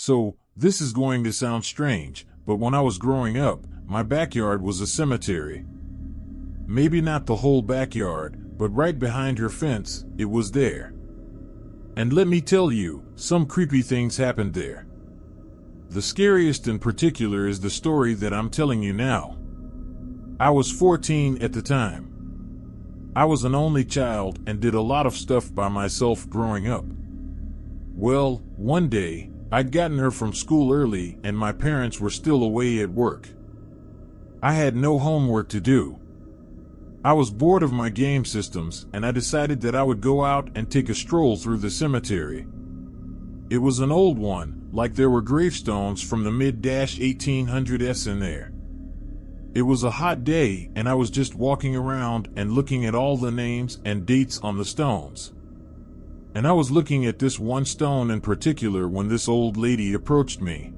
So, this is going to sound strange, but when I was growing up, my backyard was a cemetery. Maybe not the whole backyard, but right behind her fence, it was there. And let me tell you, some creepy things happened there. The scariest in particular is the story that I'm telling you now. I was 14 at the time. I was an only child and did a lot of stuff by myself growing up. Well, one day, I'd gotten her from school early and my parents were still away at work. I had no homework to do. I was bored of my game systems and I decided that I would go out and take a stroll through the cemetery. It was an old one, like there were gravestones from the mid-1800s in there. It was a hot day and I was just walking around and looking at all the names and dates on the stones. And I was looking at this one stone in particular when this old lady approached me.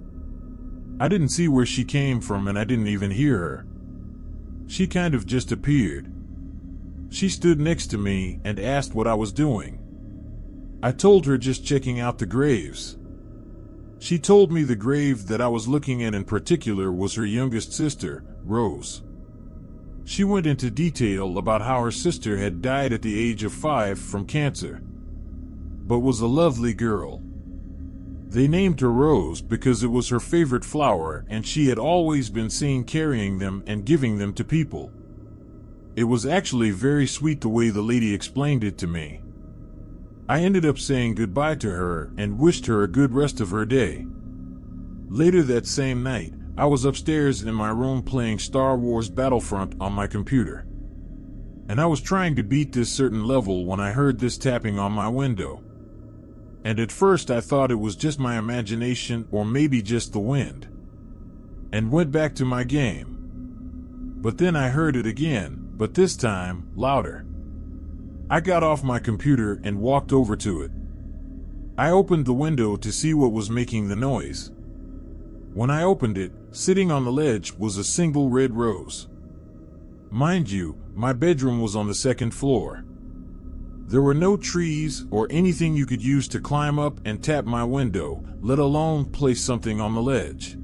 I didn't see where she came from and I didn't even hear her. She kind of just appeared. She stood next to me and asked what I was doing. I told her just checking out the graves. She told me the grave that I was looking at in particular was her youngest sister, Rose. She went into detail about how her sister had died at the age of 5 from cancer, but was a lovely girl. They named her Rose because it was her favorite flower and she had always been seen carrying them and giving them to people. It was actually very sweet the way the lady explained it to me. I ended up saying goodbye to her and wished her a good rest of her day. Later that same night, I was upstairs in my room playing Star Wars Battlefront on my computer. And I was trying to beat this certain level when I heard this tapping on my window. And at first I thought it was just my imagination or maybe just the wind, and went back to my game. But then I heard it again, but this time, louder. I got off my computer and walked over to it. I opened the window to see what was making the noise. When I opened it, sitting on the ledge was a single red rose. Mind you, my bedroom was on the second floor. There were no trees or anything you could use to climb up and tap my window, let alone place something on the ledge.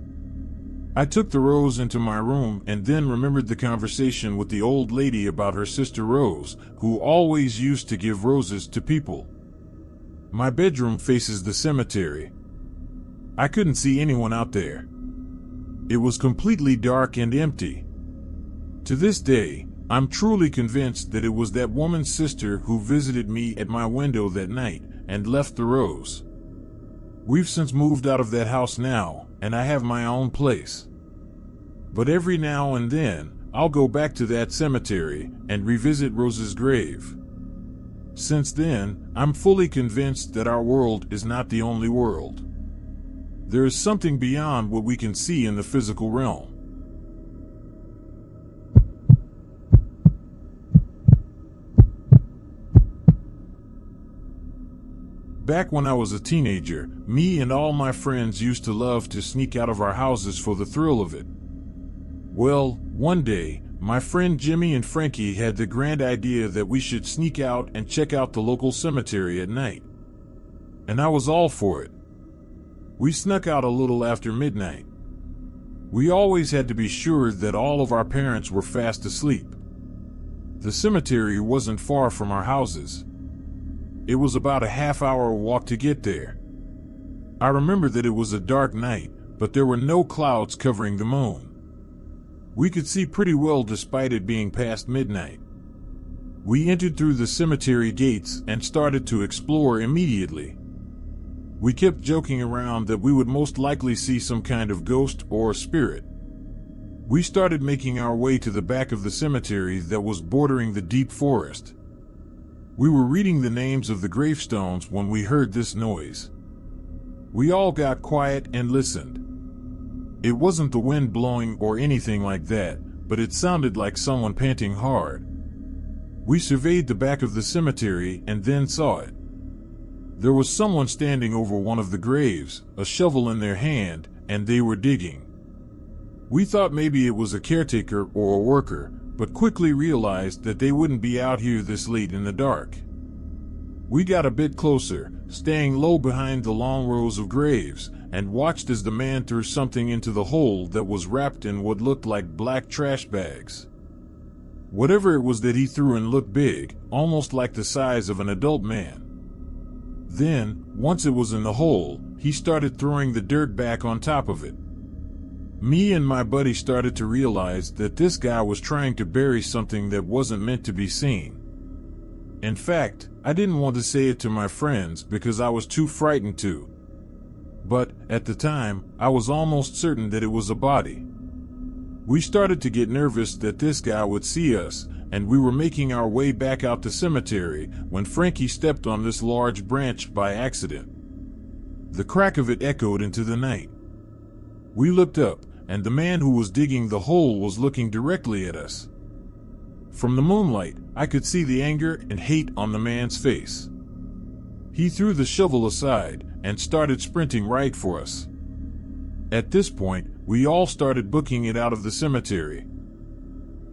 I took the rose into my room and then remembered the conversation with the old lady about her sister Rose, who always used to give roses to people. My bedroom faces the cemetery. I couldn't see anyone out there. It was completely dark and empty. To this day, I'm truly convinced that it was that woman's sister who visited me at my window that night and left the rose. We've since moved out of that house now, and I have my own place. But every now and then, I'll go back to that cemetery and revisit Rose's grave. Since then, I'm fully convinced that our world is not the only world. There is something beyond what we can see in the physical realm. Back when I was a teenager, me and all my friends used to love to sneak out of our houses for the thrill of it. Well, one day, my friend Jimmy and Frankie had the grand idea that we should sneak out and check out the local cemetery at night. And I was all for it. We snuck out a little after midnight. We always had to be sure that all of our parents were fast asleep. The cemetery wasn't far from our houses. It was about a half-hour walk to get there. I remember that it was a dark night, but there were no clouds covering the moon. We could see pretty well despite it being past midnight. We entered through the cemetery gates and started to explore immediately. We kept joking around that we would most likely see some kind of ghost or spirit. We started making our way to the back of the cemetery that was bordering the deep forest. We were reading the names of the gravestones when we heard this noise. We all got quiet and listened. It wasn't the wind blowing or anything like that, but it sounded like someone panting hard. We surveyed the back of the cemetery and then saw it. There was someone standing over one of the graves, a shovel in their hand, and they were digging. We thought maybe it was a caretaker or a worker, but quickly realized that they wouldn't be out here this late in the dark. We got a bit closer, staying low behind the long rows of graves, and watched as the man threw something into the hole that was wrapped in what looked like black trash bags. Whatever it was that he threw in looked big, almost like the size of an adult man. Then, once it was in the hole, he started throwing the dirt back on top of it. Me and my buddy started to realize that this guy was trying to bury something that wasn't meant to be seen. In fact, I didn't want to say it to my friends because I was too frightened to. But, at the time, I was almost certain that it was a body. We started to get nervous that this guy would see us, and we were making our way back out the cemetery when Frankie stepped on this large branch by accident. The crack of it echoed into the night. We looked up, and the man who was digging the hole was looking directly at us. From the moonlight, I could see the anger and hate on the man's face. He threw the shovel aside and started sprinting right for us. At this point, we all started booking it out of the cemetery.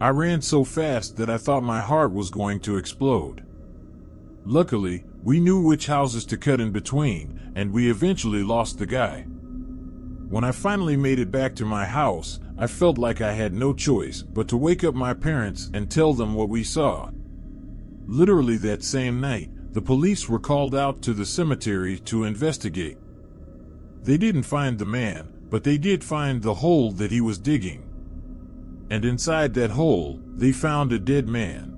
I ran so fast that I thought my heart was going to explode. Luckily, we knew which houses to cut in between, and we eventually lost the guy. When I finally made it back to my house, I felt like I had no choice but to wake up my parents and tell them what we saw. Literally that same night, the police were called out to the cemetery to investigate. They didn't find the man, but they did find the hole that he was digging. And inside that hole, they found a dead man.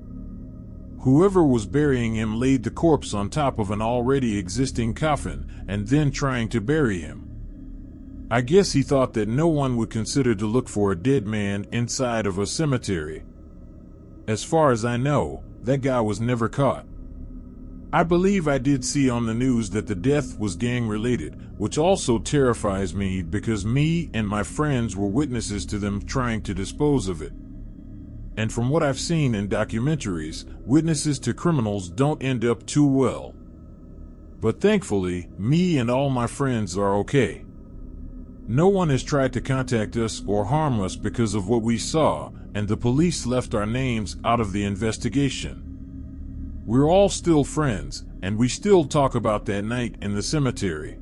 Whoever was burying him laid the corpse on top of an already existing coffin and then trying to bury him. I guess he thought that no one would consider to look for a dead man inside of a cemetery. As far as I know, that guy was never caught. I believe I did see on the news that the death was gang-related, which also terrifies me because me and my friends were witnesses to them trying to dispose of it. And from what I've seen in documentaries, witnesses to criminals don't end up too well. But thankfully, me and all my friends are okay. No one has tried to contact us or harm us because of what we saw, and the police left our names out of the investigation. We're all still friends, and we still talk about that night in the cemetery.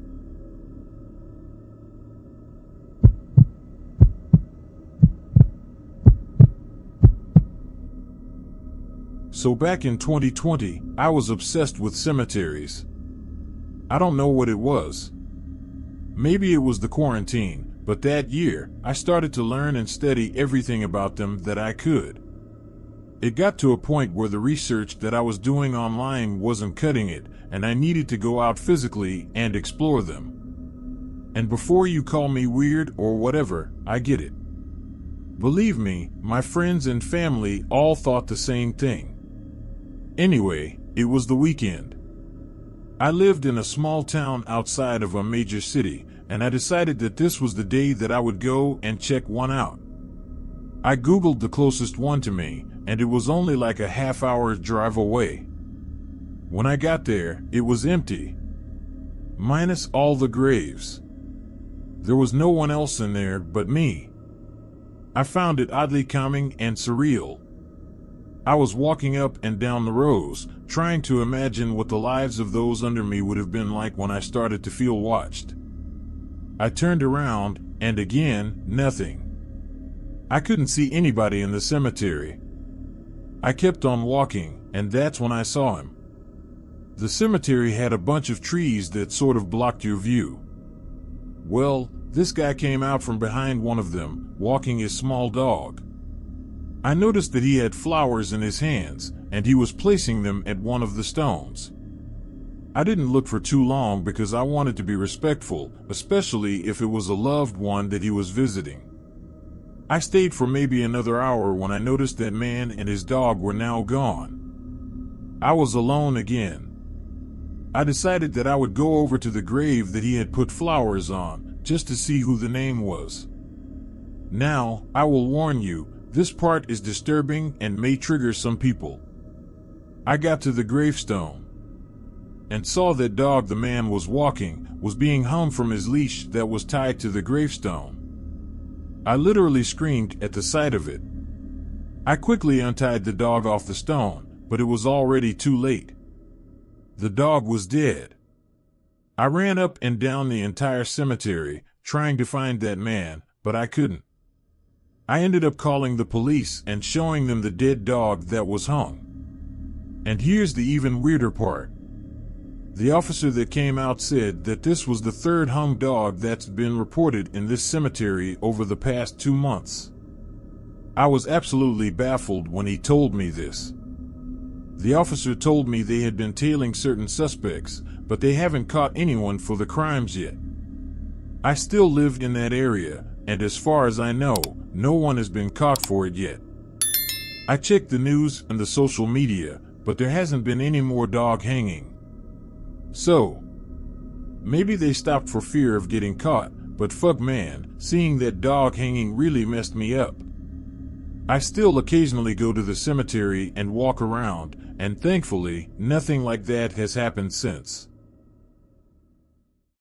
So back in 2020, I was obsessed with cemeteries. I don't know what it was. Maybe it was the quarantine, but that year, I started to learn and study everything about them that I could. It got to a point where the research that I was doing online wasn't cutting it, and I needed to go out physically and explore them. And before you call me weird or whatever, I get it. Believe me, my friends and family all thought the same thing. Anyway, it was the weekend. I lived in a small town outside of a major city, and I decided that this was the day that I would go and check one out. I Googled the closest one to me, and it was only like a half-hour drive away. When I got there, it was empty. Minus all the graves. There was no one else in there but me. I found it oddly calming and surreal. I was walking up and down the rows, trying to imagine what the lives of those under me would have been like when I started to feel watched. I turned around, and again, nothing. I couldn't see anybody in the cemetery. I kept on walking, and that's when I saw him. The cemetery had a bunch of trees that sort of blocked your view. Well, this guy came out from behind one of them, walking his small dog. I noticed that he had flowers in his hands, and he was placing them at one of the stones. I didn't look for too long because I wanted to be respectful, especially if it was a loved one that he was visiting. I stayed for maybe another hour when I noticed that man and his dog were now gone. I was alone again. I decided that I would go over to the grave that he had put flowers on, just to see who the name was. Now, I will warn you, this part is disturbing and may trigger some people. I got to the gravestone and saw that dog the man was walking was being hung from his leash that was tied to the gravestone. I literally screamed at the sight of it. I quickly untied the dog off the stone, but it was already too late. The dog was dead. I ran up and down the entire cemetery, trying to find that man, but I couldn't. I ended up calling the police and showing them the dead dog that was hung. And here's the even weirder part. The officer that came out said that this was the third hung dog that's been reported in this cemetery over the past 2 months. I was absolutely baffled when he told me this. The officer told me they had been tailing certain suspects, but they haven't caught anyone for the crimes yet. I still lived in that area, and as far as I know, no one has been caught for it yet. I checked the news and the social media, but there hasn't been any more dog hanging. So, maybe they stopped for fear of getting caught, but fuck man, seeing that dog hanging really messed me up. I still occasionally go to the cemetery and walk around, and thankfully, nothing like that has happened since.